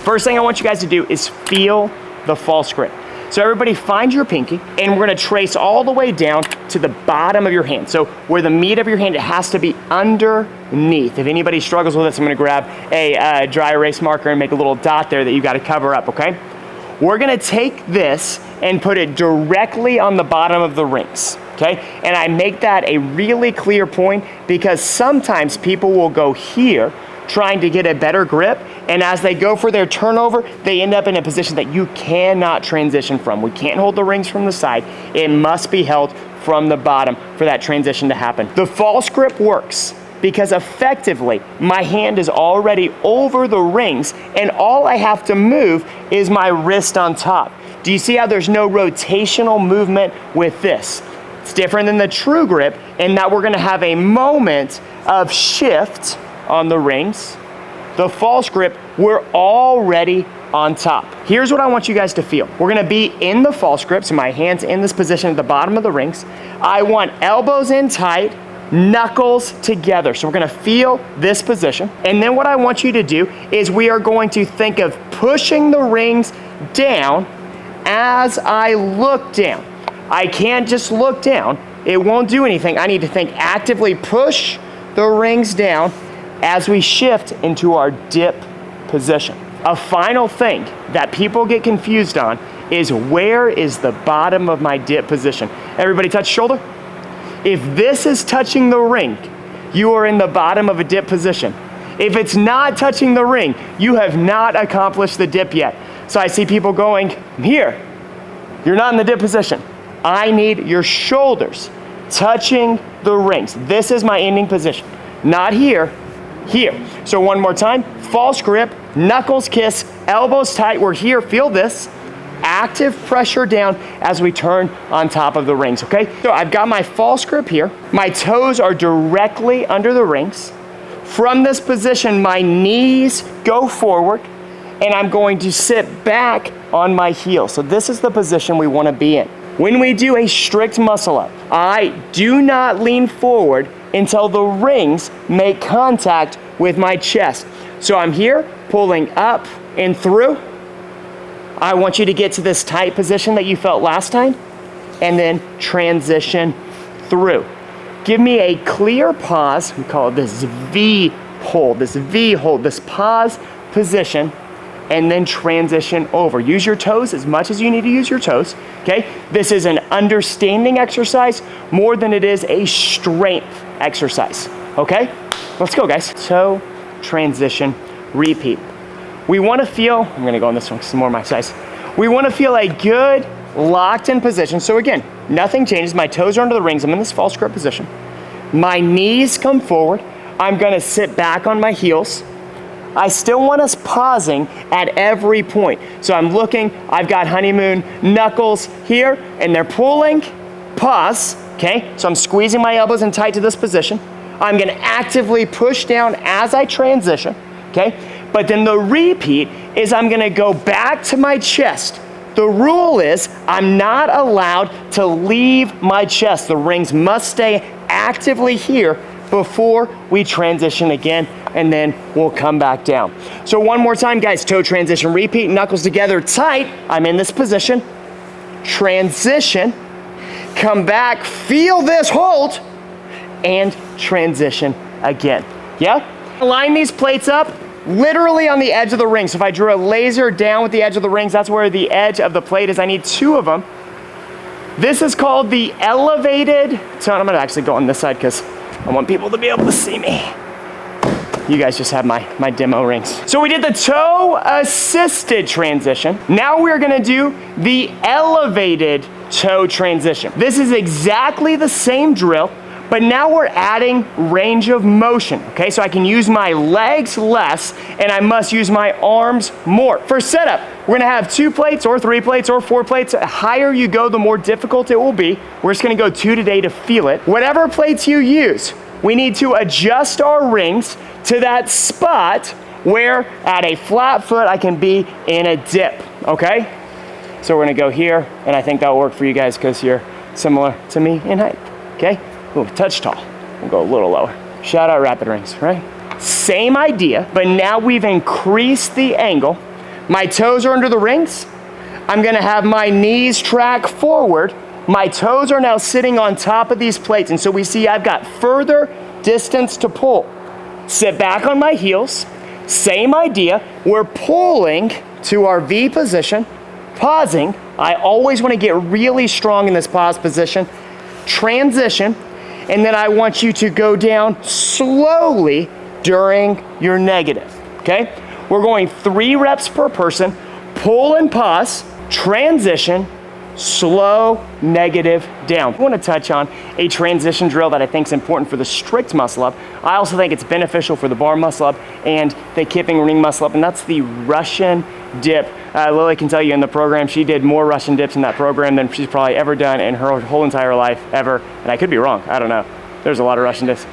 First thing I want you guys to do is feel the false grip. So everybody find your pinky, and we're gonna trace all the way down to the bottom of your hand. So where the meat of your hand, it has to be underneath. If anybody struggles with this, I'm gonna grab a dry erase marker and make a little dot there that you gotta cover up, okay? We're gonna take this and put it directly on the bottom of the rings, okay? And I make that a really clear point because sometimes people will go here trying to get a better grip, and as they go for their turnover, they end up in a position that you cannot transition from. We can't hold the rings from the side. It must be held from the bottom for that transition to happen. The false grip works because effectively, my hand is already over the rings, and all I have to move is my wrist on top. Do you see how there's no rotational movement with this? It's different than the true grip in that we're gonna have a moment of shift on the rings. The false grip, we're already on top. Here's what I want you guys to feel. We're gonna be in the false grip, so my hand's in this position at the bottom of the rings. I want elbows in tight, knuckles together. So we're gonna feel this position. And then what I want you to do is we are going to think of pushing the rings down as I look down. I can't just look down. It won't do anything. I need to think actively push the rings down as we shift into our dip position. A final thing that people get confused on is where is the bottom of my dip position? Everybody touch shoulder. If this is touching the ring, you are in the bottom of a dip position. If it's not touching the ring, you have not accomplished the dip yet. So I see people going here. You're not in the dip position. I need your shoulders touching the rings. This is my ending position. Not here, here. So one more time, false grip, knuckles kiss, elbows tight. We're here, feel this. Active pressure down as we turn on top of the rings, okay? So I've got my false grip here. My toes are directly under the rings. From this position, my knees go forward, and I'm going to sit back on my heels. So this is the position we wanna be in. When we do a strict muscle up, I do not lean forward until the rings make contact with my chest. So I'm here, pulling up and through. I want you to get to this tight position that you felt last time, and then transition through. Give me a clear pause. We call it this V hold, this pause position, and then transition over. Use your toes as much as you need to use your toes, okay? This is an understanding exercise more than it is a strength exercise, okay? Let's go, guys. Toe, transition, repeat. We wanna feel, I'm gonna go on this one because it's more my size. We wanna feel a good locked in position. So again, nothing changes. My toes are under the rings. I'm in this false grip position. My knees come forward. I'm gonna sit back on my heels. I still want us pausing at every point. So I'm looking, I've got honeymoon knuckles here, and they're pulling, pause, okay? So I'm squeezing my elbows in tight to this position. I'm gonna actively push down as I transition, okay? But then the repeat is I'm gonna go back to my chest. The rule is I'm not allowed to leave my chest. The rings must stay actively here before we transition again, and then we'll come back down. So one more time, guys, toe transition, repeat, knuckles together tight. I'm in this position, transition, come back, feel this, hold, and transition again, yeah? Line these plates up literally on the edge of the ring. So if I drew a laser down with the edge of the rings, that's where the edge of the plate is. I need 2 of them. This is called the elevated, so I'm gonna actually go on this side because I want people to be able to see me. You guys just have my demo rings. So we did the toe assisted transition. Now we're gonna do the elevated toe transition. This is exactly the same drill, but now we're adding range of motion, okay? So I can use my legs less, and I must use my arms more. For setup, we're gonna have 2 plates or 3 plates or 4 plates. The higher you go, the more difficult it will be. We're just gonna go 2 today to feel it. Whatever plates you use, we need to adjust our rings to that spot where at a flat foot I can be in a dip, okay? So we're gonna go here, and I think that'll work for you guys because you're similar to me in height, okay? Ooh, touch tall. We'll go a little lower. Shout out Rapid Rings, right? Same idea, but now we've increased the angle. My toes are under the rings. I'm gonna have my knees track forward. My toes are now sitting on top of these plates, and so we see I've got further distance to pull. Sit back on my heels, same idea. We're pulling to our V position, pausing. I always wanna get really strong in this pause position. Transition, and then I want you to go down slowly during your negative, okay? We're going 3 reps per person, pull and pause, transition, slow, negative, down. I want to touch on a transition drill that I think is important for the strict muscle up. I also think it's beneficial for the bar muscle up and the kipping ring muscle up, and that's the Russian dip. Lily can tell you in the program, she did more Russian dips in that program than she's probably ever done in her whole entire life, ever. And I could be wrong, I don't know. There's a lot of Russian dips.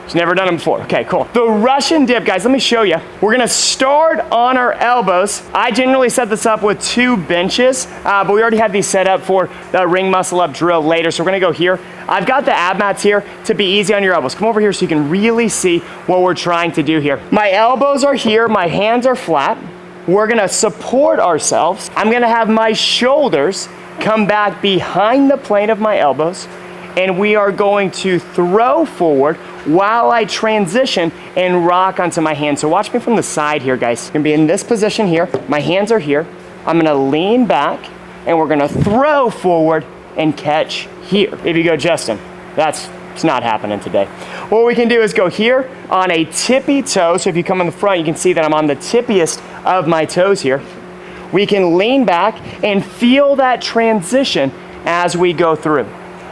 She's never done them before. Okay, cool. The Russian dip, guys, let me show you. We're gonna start on our elbows. I generally set this up with 2 benches, but we already have these set up for the ring muscle up drill later, so we're gonna go here. I've got the ab mats here to be easy on your elbows. Come over here so you can really see what we're trying to do here. My elbows are here, my hands are flat. We're gonna support ourselves. I'm gonna have my shoulders come back behind the plane of my elbows, and we are going to throw forward while I transition and rock onto my hands. So watch me from the side here, guys. I'm gonna be in this position here. My hands are here. I'm gonna lean back, and we're gonna throw forward and catch here. If you go, Justin, it's not happening today. What we can do is go here on a tippy toe. So if you come in the front, you can see that I'm on the tippiest of my toes here. We can lean back and feel that transition as we go through.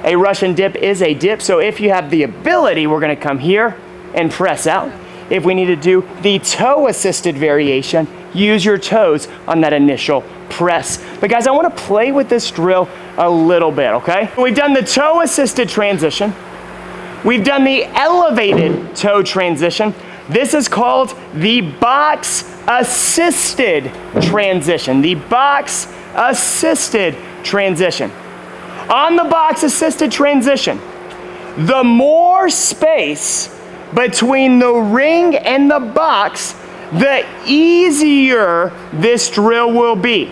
A Russian dip is a dip, so if you have the ability, we're gonna come here and press out. If we need to do the toe-assisted variation, use your toes on that initial press. But guys, I wanna play with this drill a little bit, okay? We've done the toe-assisted transition. We've done the elevated toe transition. This is called the box-assisted transition. The box-assisted transition. On the box-assisted transition, the more space between the ring and the box, the easier this drill will be.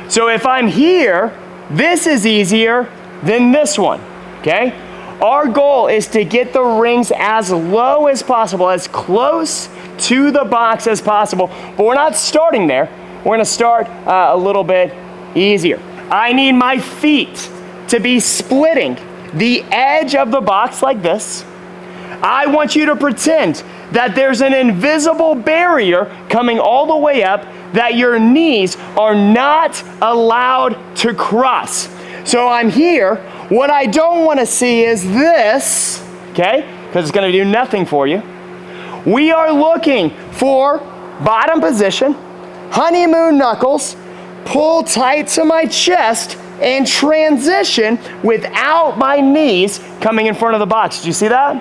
So if I'm here, this is easier than this one, okay? Our goal is to get the rings as low as possible, as close to the box as possible, but we're not starting there. We're gonna start a little bit easier. I need my feet to be splitting the edge of the box like this. I want you to pretend that there's an invisible barrier coming all the way up that your knees are not allowed to cross. So I'm here. What I don't want to see is this, okay? Because it's going to do nothing for you. We are looking for bottom position, honeymoon knuckles, pull tight to my chest, and transition without my knees coming in front of the box. Did you see that?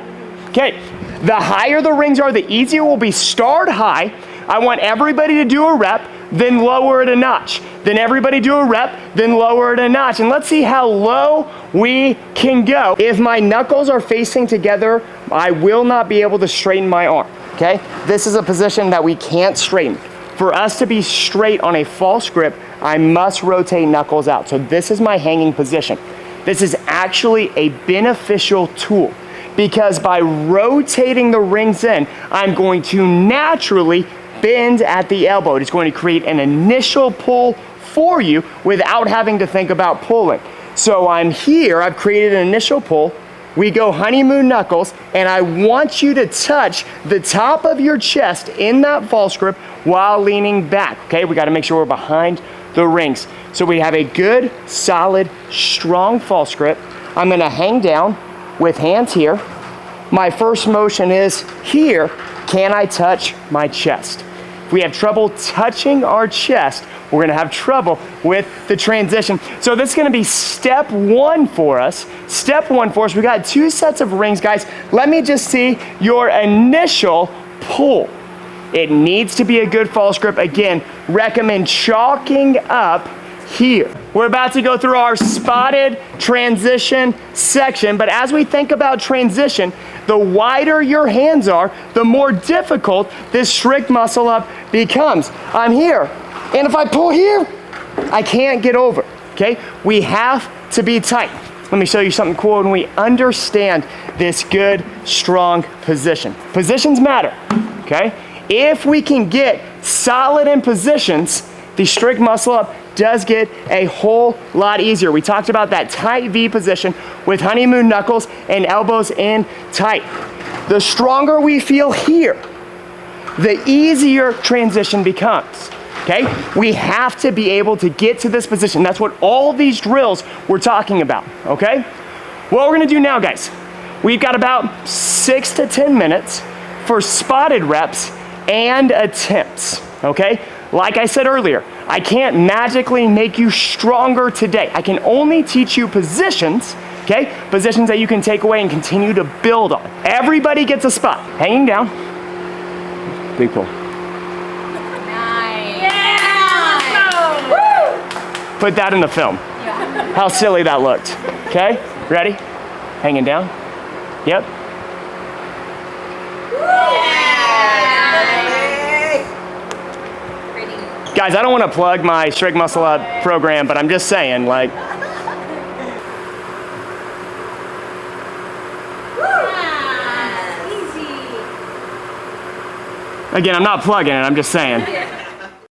Okay, the higher the rings are, the easier it will be. Start high. I want everybody to do a rep, then lower it a notch. Then everybody do a rep, then lower it a notch. And let's see how low we can go. If my knuckles are facing together, I will not be able to straighten my arm, okay? This is a position that we can't straighten. For us to be straight on a false grip, I must rotate knuckles out. So this is my hanging position. This is actually a beneficial tool because by rotating the rings in, I'm going to naturally bend at the elbow. It's going to create an initial pull for you without having to think about pulling. So I'm here, I've created an initial pull. We go honeymoon knuckles, and I want you to touch the top of your chest in that false grip while leaning back, okay? We gotta make sure we're behind the rings. So we have a good, solid, strong false grip. I'm gonna hang down with hands here. My first motion is here. Can I touch my chest? If we have trouble touching our chest, we're gonna have trouble with the transition. So this is gonna be step one for us. Step one for us, we got 2 sets of rings, guys. Let me just see your initial pull. It needs to be a good false grip. Again, recommend chalking up here. We're about to go through our spotted transition section, but as we think about transition, the wider your hands are, the more difficult this strict muscle up becomes. I'm here. And if I pull here, I can't get over, okay? We have to be tight. Let me show you something cool when we understand this good, strong position. Positions matter, okay? If we can get solid in positions, the strict muscle up does get a whole lot easier. We talked about that tight V position with honeymoon knuckles and elbows in tight. The stronger we feel here, the easier transition becomes. Okay? We have to be able to get to this position. That's what all these drills we're talking about, okay? What we're gonna do now, guys, we've got about 6 to 10 minutes for spotted reps and attempts, okay? Like I said earlier, I can't magically make you stronger today. I can only teach you positions, okay? Positions that you can take away and continue to build on. Everybody gets a spot. Hanging down. Big pull. Put that in the film. Yeah. How silly that looked. Okay, ready? Hanging down. Yep. Yeah. Guys, I don't want to plug my Strict Muscle Up program, but I'm just saying, like. Again, I'm not plugging it, I'm just saying.